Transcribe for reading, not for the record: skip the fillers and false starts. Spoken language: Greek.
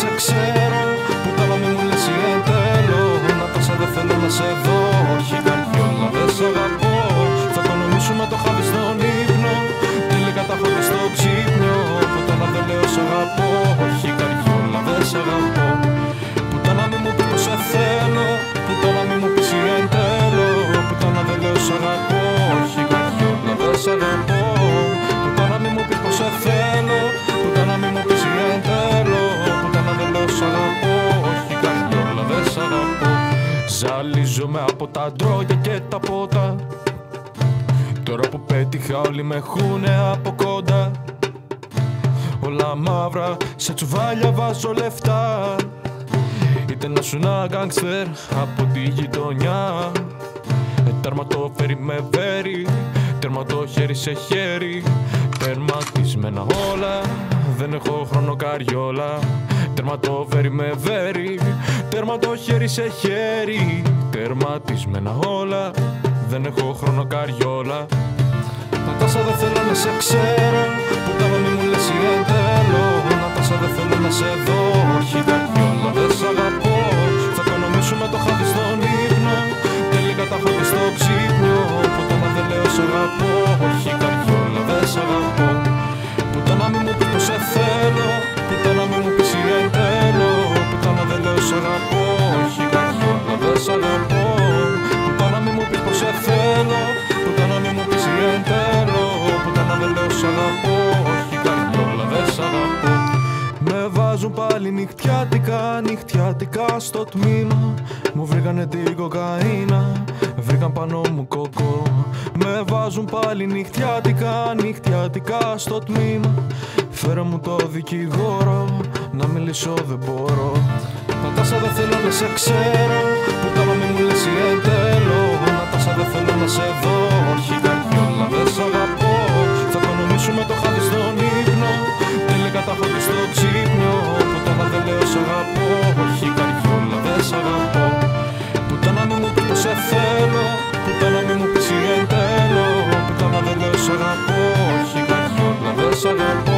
σε ξέρω. Πουτάνα μη μου λες η εν τέλο. Να πάσα δεν θέλω να σε δω. Όχι καριόλα δεν σ' αγαπώ. Θα το νομίσουμε το χάδι στον ύπνο. Τελικά τα έχω δει στο ξύπνιο. Πουτάνα δεν λέω σ' αγαπώ. Όχι καριόλα δεν σ' αγαπώ. Πουτάνα μη μου πεις πως σε θέλω. Πουτάνα μη μου πεις η εν τέλο. Πουτάνα δεν λέω σ' αγαπώ. Όχι καριόλα δεν σ' αγαπώ. Πουτάνα μη μου πεις πως σε θέλω. Πουτάνα μη μου πεις η εν τέλο. Πουτάνα δεν λέω σ' αγαπώ. Όχι καριόλα δεν σ' αγαπώ. Ζαλίζομαι από τα ντρόγια και τα πότα. Τώρα που πέτυχα όλοι με χούνε από κοντά. Όλα μαύρα, σε τσουβάλια βάζω λεφτά. Είτε να σου να γκάνγκστερ από τη γειτονιά. Τέρμα το φέρει με βέρει, τέρμα το χέρι σε χέρι. Τερματισμένα όλα, δεν έχω χρόνο καριόλα. Τέρμα το φέρει με βέρει, τέρμα το χέρι σε χέρι. Τερματισμένα όλα, δεν έχω χρόνο καριόλα. Νατάσα δεν θέλω να σε ξέρω. Πουτάνα μη μου λες η εν τέλο. Νατάσα δεν θέλω να σε δω. Όχι καριόλα δεν σ' αγαπώ. Θα το νομίσουμε το χάδι στον ύπνο. Τελικά τα έχω δει στο ξύπνιο. Πουτάνα δεν λέω σ' αγαπώ. Όχι καριόλα δεν σ' αγαπώ. Πουτάνα μη μου πεις πως σε θέλω. Πουτάνα μη μου πεις η εν τέλο. Πουτάνα δεν λέω σ' αγαπώ. Όχι καριόλα δεν σ' αγαπώ. Πουτάνα μη μου πεις πως σε θέλω. Πουτάνα μη μου πεις η εν τέλο. Πουτάνα δεν λέω σ' αγαπώ. Όχι καριόλα δεν σ' αγαπώ. Με βάζουν πάλι νυχτιάτικα, νυχτιάτικα στο τμήμα. Μου βρήκανε την κοκαίνα, βρήκαν πάνω μου κοκό. Με βάζουν πάλι νυχτιάτικα, νυχτιάτικα στο τμήμα. Φέρε μου το δικηγόρο, να μιλήσω δεν μπορώ. Νατάσα δεν θέλω να σε ξέρω. Πουτάνα μη μου λες η εν τέλο. Νατάσα δεν θέλω να σε δω. Όχι καριόλα δεν σ' αγαπώ. Θα το νομίσουμε το χάδι στον ύπνο. Τελικά τα έχω δει στο ξύπνιο. Πουτάνα δεν λέω σ' αγαπώ. Όχι καριόλα δεν σ' αγαπώ. Πουτάνα μη μου πεις πως σε θέλω. Πουτάνα μη μου πεις η εν τέλο. Πουτάνα δεν λέω σ' αγαπώ. Όχι καριόλα δεν σ' αγαπώ.